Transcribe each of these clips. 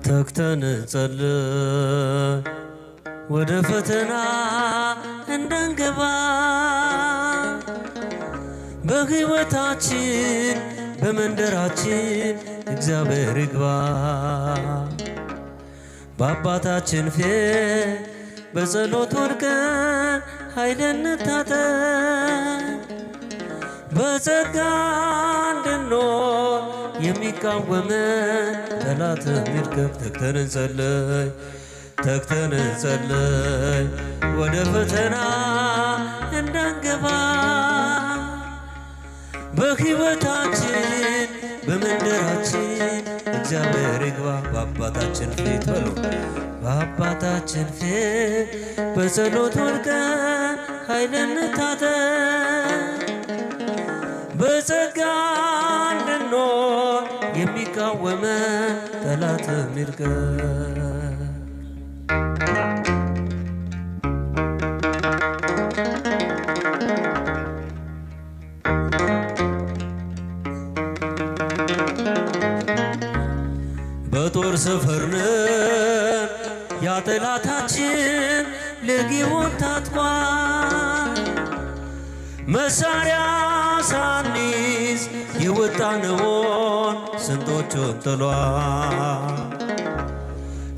ተግተን ጸልይ ወደ ፈተና እንዳንገባ በሕይወታችን በመንደራችን እግዚአብሔር ይግባ። በአባታችን ፊት በጸሎት ወድቀን ኃይልን እንታጠቅ በጸጋ እንድንኖር የሚቃወመን ጠላት ይርገፍ። ተግተን እንጸልይ ተግተን እንጸልይ ወደ ፈተና እንዳንገባ በሕይወታችን በመንደራችን እግዚአብሔር ይግባ። በአባታችን ፊት በሉ በአባታችን ፊት በጸሎት ወድቀን ኃይልን እንታጠቅ በጸጋ እንድንኖር የሚቃወመን ጠላት ይርገፍ። በጦር ሰፈርነን ያ ጠላታችን ለጊዮን ታጥቋል። መሳሪያ ሳንይዝ የወጣነውን ስንቶቹን ጥሏል።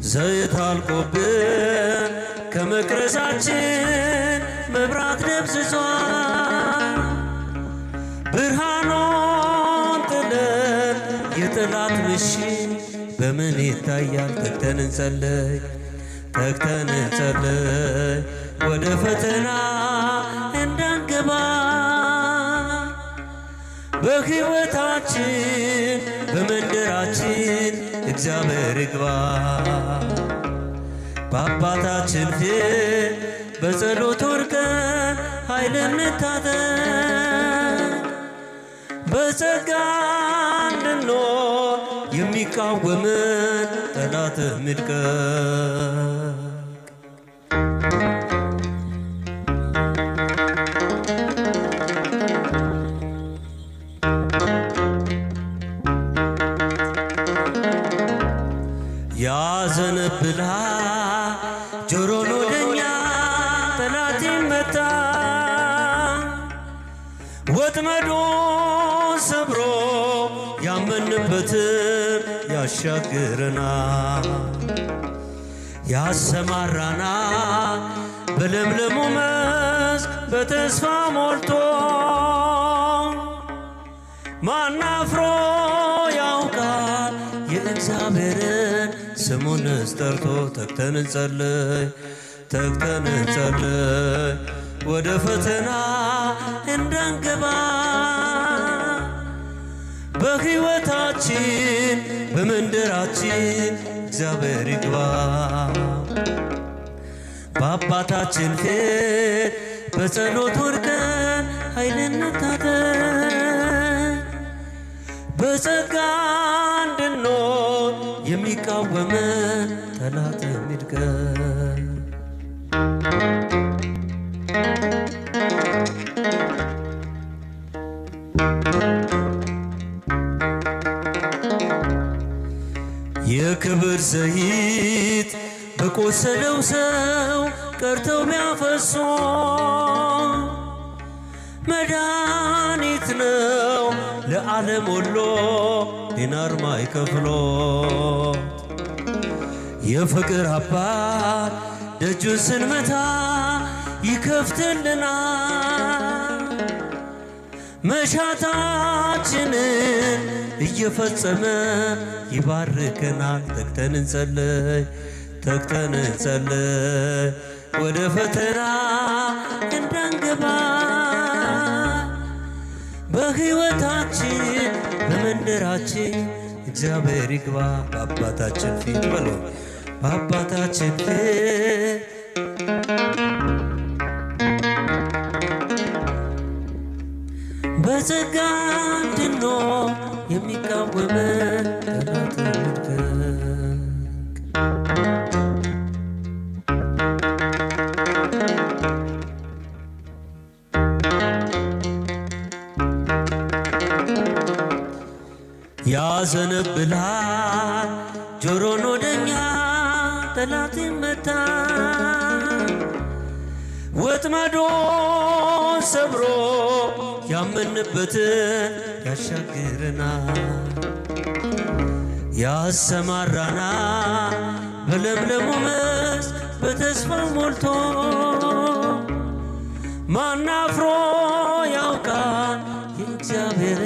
ዘይት አልቆብን ከመቅረዛችን መብራት ደብዝዟል። ብርሃኑን ጥለን የጠላት ምሽግ በምን ይታያል? ተግተን እንጸልይ ተግተን እንጸልይ ወደ ፈተና እንዳንገባ በሕይወታችን በመንደራችን እግዚአብሔር ይግባ። በአባታችን ፊት በጸሎት ወድቀን ኃይልን እንታጠቅ በጸጋ እንድንኖር የሚቃወመን ጠላት ይድቀቅ። ያዘነብልሃል ጆሮን ወደኛ ጠላት ይመታ ወጥመዱን ሰብሮ ያመንበትን ያሻግረናል። ያሰማራናል በለምለሙ መስክ በተስፋ ሞልቶ ማን አፍሮ ያውቃል የእግዚአብሔርን ስሙን ጠርቶ። ተግተን እንጸልይ ተግተን እንጸልይ ወደ ፈተና እንዳንገባ በሕይወታችን በመንደራችን እግዚአብሔር ይግባ። በአባታችን ፊት በጸሎት ወድቀን ኃይልን እንታጠቅ በጸጋ እንድንኖር የሚቃወመን ጠላት ይድቀቅ። የክብር ዘይት በቆሰለው ሰው ቀርተው ቢያፈሱ መድኃኒት ነው ለዓለም ሁሉ ዲናር ማይከፍሎ። የፍቅር አባት ደጁን ስንመታ ይከፍትልናል። መሻታችንን እየፈጸመ ይባርከናል። ተግተን እንጸልይ ተግተን እንጸልይ ወደ ፈተና እንዳንገባ በሕይወታችን በመንደራችን እግዚአብሔር ይግባ። በአባታችን ፊት በሎ በአባታችን ፊት በጸጋ እንድንኖር የሚቃወመን ጠላት ይድቀቅ። ያዘነብልሃል ጆሮን ወደኛ ጠላት መታ ወጥመዶን ሰብሮ ያመንበትን ያሻግረናል ያሰማራና በለምለሙ መስክ በተስፋ ሞልቶ ማናፍሮ ያውቃል የእግዚአብሔር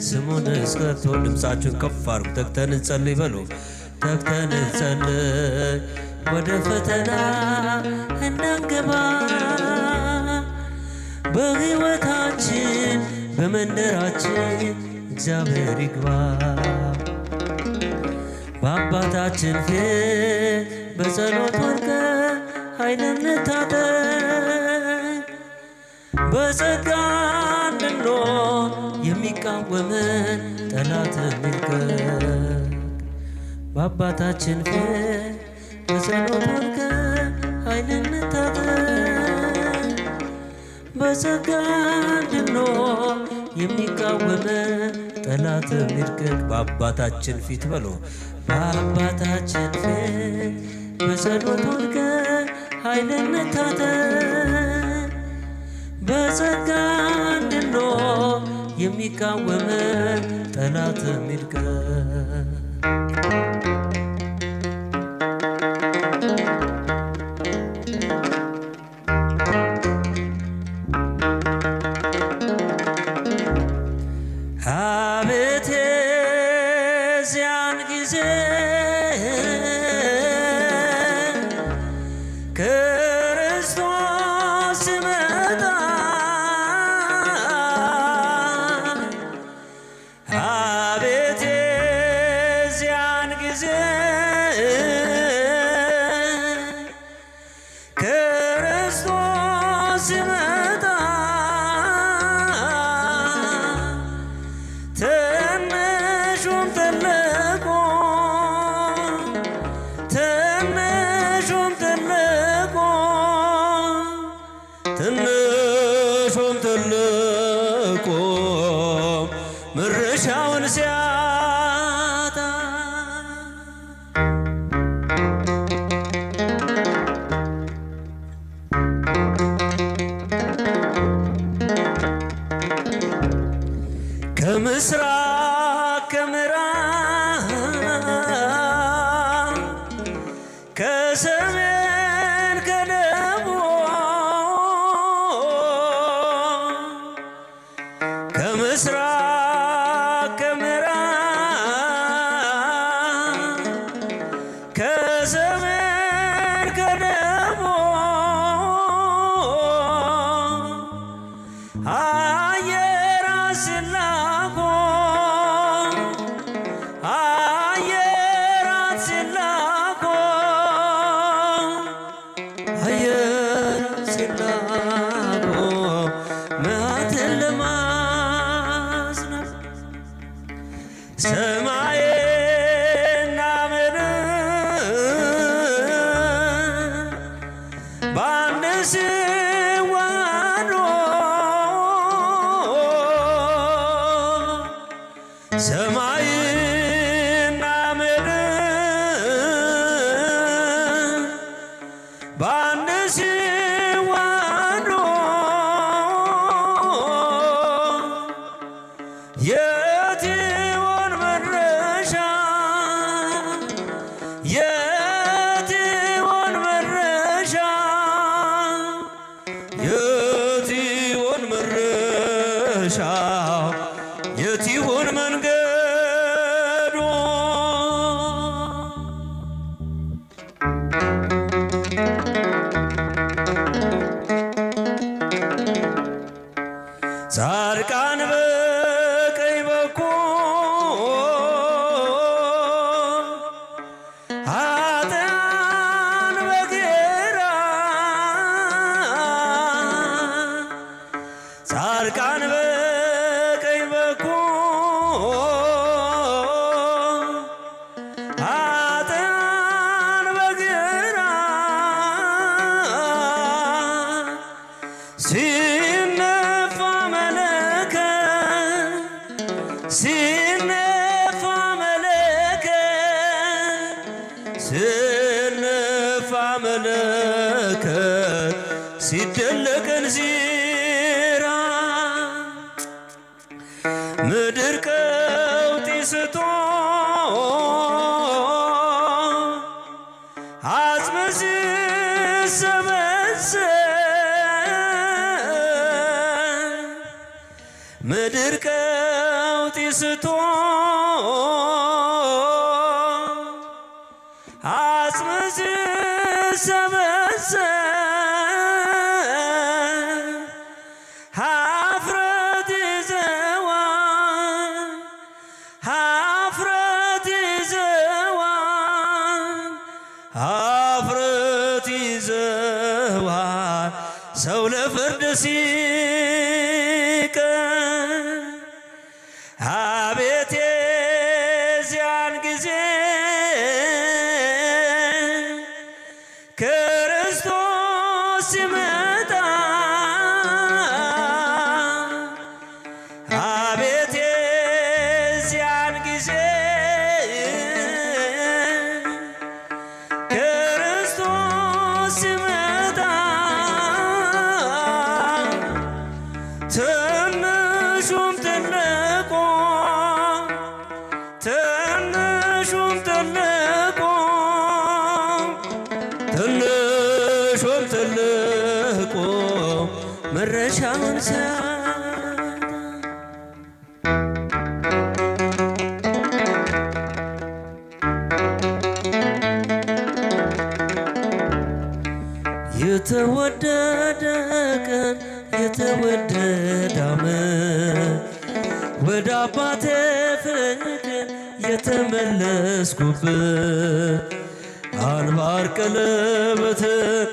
ስሙን እስከቶ ድምፃችሁን ከፍ አድርጉ ተግተን እንጸልይ በሉ ተግተን እንጸልይ ወደ ፈተና እንዳንገባ በሕይወታችን በመንደራችን እግዚአብሔር ይግባ በአባታችን ፊት በጸሎት ወድቀን ኃይልን እንታጠቅ በጸጋ እንድንኖር የሚቃወመን ጠላት ይልቀቅ በአባታችን ፊት በጸሎት ወድቀን ኃይልን እንታጠቅ በጸጋ እንድንኖር የሚቃወመን ጠላት ይልቀቅ በአባታችን ፊት በሎ በአባታችን ፊት በጸሎት ወድቀን ኃይልን እንታጠቅ በጸጋ እንድንኖር የሚቃወመን ጠላት ይልቀቅ አቤት የዚያን ጊዜ ክርስቶስ ሲመጣ አቤት የዚያን ጊዜ ክርስቶስ ሲመጣ ትንሹም ትልቁም መድረሻውን ሲያጣ ከምስራቅ ከምዕራብ ከሰሜን ከምስራቅ ከምዕራብ ከሰሜን ከደቡብ አየራት ሲላኩ መዓትን ለማዝነብ ሰማይና ምድር በአንድ ሲዋሃዱ ሰማይና ምድር በአንድ ሲዋሃዱ የት ይሆን መድረሻ የት ይሆን መድረሻ የት ይሆን መድረሻ የት ይሆን መንገዱ ጻድቃን በቀኝ በኩል ኃጥአን በግራ ጻድቃን በቀኝ በኩል ኃጥአን በግራ ሲነፋ መለከት ሲነፋ መለከት ሲደለቅ እንዚራ ምድር ቀውጢ ስትሆን አጽመ ሲሰበሰብ ምድር ቀውጢ ስትሆን አጽመ ሲሰበሰብ ኀፍረት ይዘዋል ኀፍረት ይዘዋል ኀፍረት ይዘዋል ሰው ለፍርድ ሲቀር አቤት የዚያን ጊዜ ክርስቶስ ሲመጣ አቤት የዚያን ጊዜ ክርስቶስ ሲመጣ ትንሹም ትልቁም ትንሹም ትልቁም ትንሹም ትልቁም መድረሻውን ሲያጣ የተወደደ ቀን የተወደደ ዓመት ወደ አባቴ ፍቅር የተመለስኩበት አንባር ቀለበትን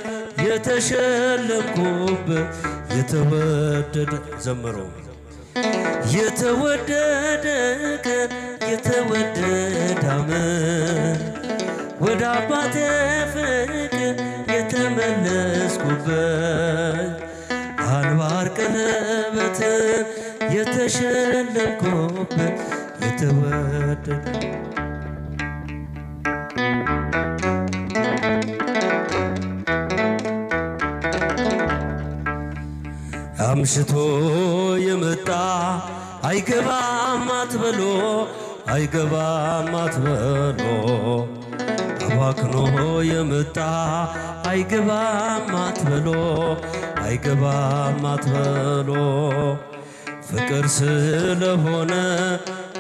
የተሸለምኩበት የተወደደ ዘምሮ የተወደደ ቀን የተወደደ ዓመት ወደ አባቴ ፍቅር የተመለስኩበት አንባር ቀለበትን የተሸለምኩበት የተወደደ አምሽቶ የመጣ አይገባም አትበሎ አይገባም አትበሎ አባክኖ የመጣ አይገባም አትበሎ አይገባም አትበሎ ፍቅር ስለሆነ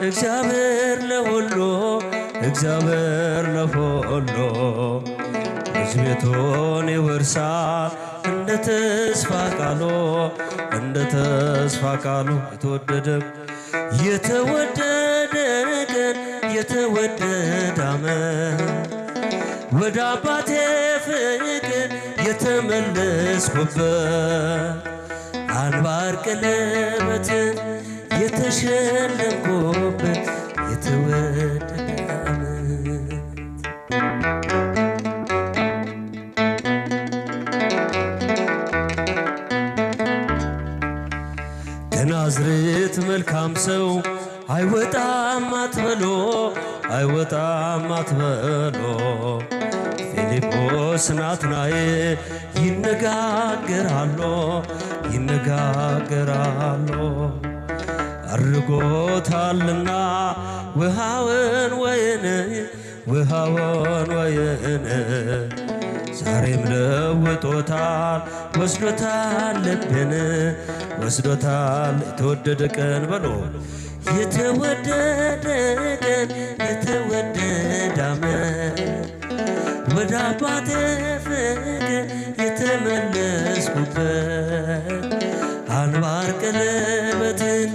እግዚአብሔር ለሁሉ እግዚአብሔር ለሁሉ ልጅ ቤቱን ይወርሳል እንደ ተስፋ ቃሉ እንደ ተስፋ ቃሉ የተወደደ የተወደደ ቀን የተወደደ ዓመት ወደ አባቴ ፍቅር የተመለስኩበት አንባር ቀለበትን የተሸለምኩበት የተወደደ ዓመት ከናዝሬት መልካም ሰው አይወጣም አትበሎ አይወጣም አትበሎ ፊልጶስ ናትናኤል ይነጋገራሉ ይነጋገራሉ አርጎታልና ውሃውን ወይን ውሃውን ወይን ዛሬም ለውጦታል ወስዶታል ልቤን ወስዶታል የተወደደ ቀን በሎ የተወደደ ቀን የተወደደ ዓመት ወደ አባቴ ፍቅር የተመለስኩበት አንባር ቀለበትን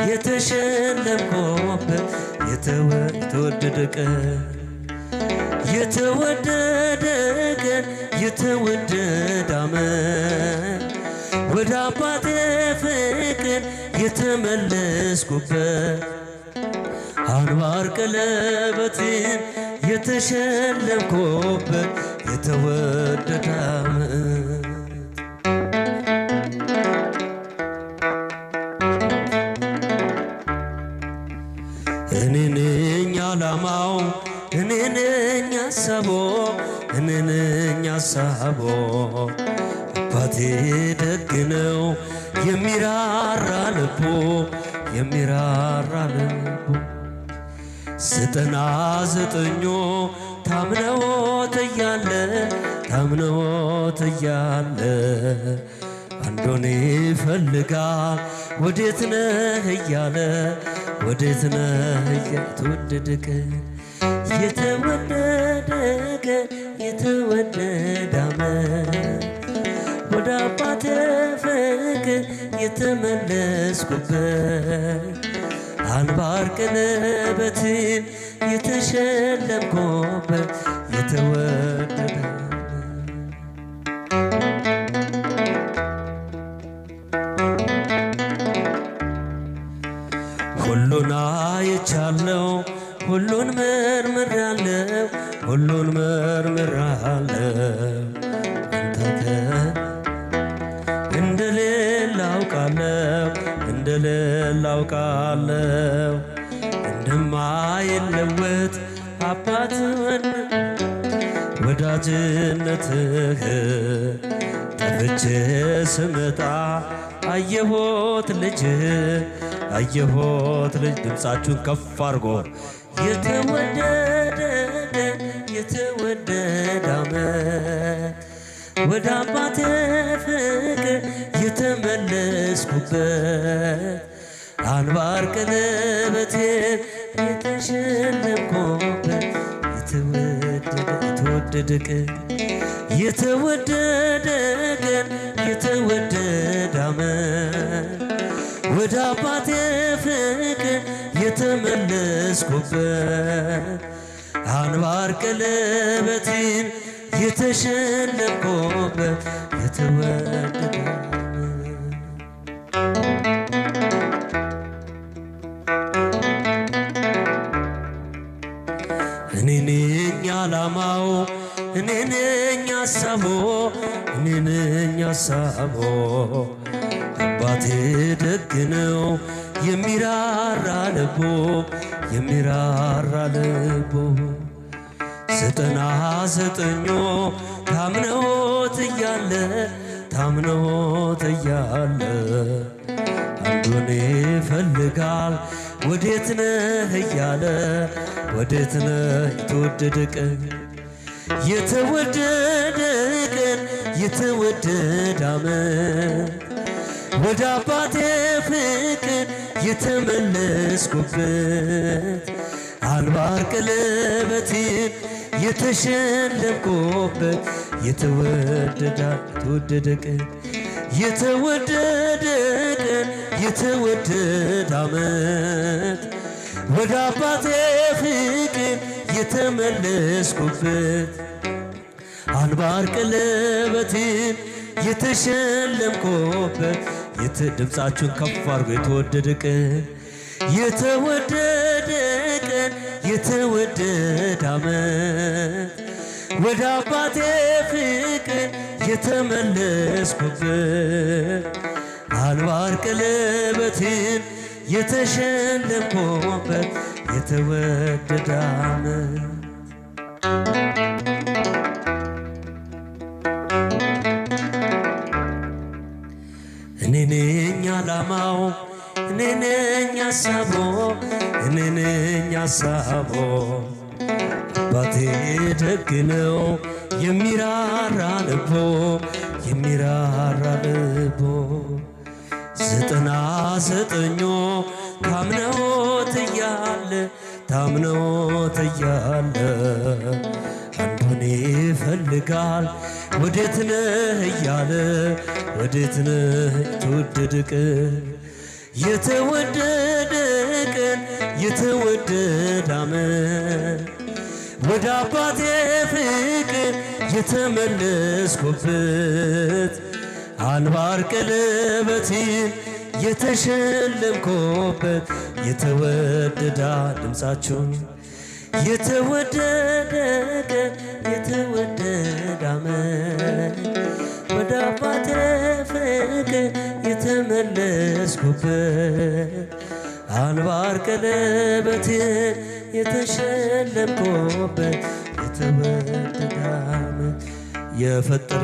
የተሸለምኩበት የተወደደ ቀን የተወደደ ቀን የተወደደ ዓመት ወደ አባቴ ፍቅር የተመለስኩበት አንባር ቀለበትን የተሸለምኩበት የተወደደ ዓመት እኔ ነኝ ዓላማው እኔ ነኝ ሐሳቦ እኔ ነኝ ሐሳቦ አባቴ ደግ ነው የሚራራ ልቡ የሚራራ ልቡ 99 ታምነውት እያለ አንዱን ይፈልጋል ወዴት ነህ እያለ ተወደደቀ የተወደደ ዓመት ወደ አባቴ ፍቅር የተመለስኩበት አንባር ቀለበትን የተሸለምኩበት የተወደደ ሁሉን አይቻለው ሁሉን መርምራለው አንተ እንደሌለ አውቃለው እንደማይለወጥ አባት ወዳጅነትህ ጠፍቼ ስመጣ አየሁት ልጅ ድምፃችሁን ከፍ አድርጎ የተወደደ ዓመት ወደ አባቴ ፍቅር የተመለስኩበት አንባር ቀለበቴን የተሸለምኩበት የተወደደ ዓመት ወደ አባቴ ፍቅር የተመለስኩበት አንባር ቀለበቴን የተሸለምኩበት የተወደደ እኔ ነኝ ዓላማው እኔ ነኝ ሐሳቦ አባቴ ደግ ነው የሚራራ ልቡ 99 ታምነውት እያለ አንዱን ይፈልጋል ወዴት ነህ እያለ የተወደደ ቀን የተወደደ ዓመት ወደ አባቴ ፍቅር የተመለስኩበት አንባር ቀለበቴን የተሸለምኩበት የተወደደ ቀን የተወደደ ዓመት ወደ አባቴ ፍቅር የተመለስኩበት አንባር ቀለበቴን የተሸለምኩበት ድምፃችሁን ከፍ አድርጎ የተወደደ ቀን የተወደደ ዓመት ወደ አባቴ ፍቅር የተመለስኩበት አንባር ቀለበቴን የተሸለምኩበት የተወደደ ዓመት እኔ ነኝ ዓላማው እኔ ነኝ ሐሳቦ አባቴ ደግ ነው የሚራራ ልቦ 99 ታምነውት እያለ አንዱን ይፈልጋል ወዴት ነህ እያለ የተወደደ ቀን የተወደደ ዓመት ወደ አባቴ ፍቅር የተመለስኩበት አንባር ቀለበቴን የተሸለምኩበት የተወደደ ድምፃችሁን የተወደደ ዓመት ወደ አባቴ ፍቅር የተመለስኩበት አንባር ቀለበቴን የተሸለምኩበት የተወደደ ዓመት የፈጠረ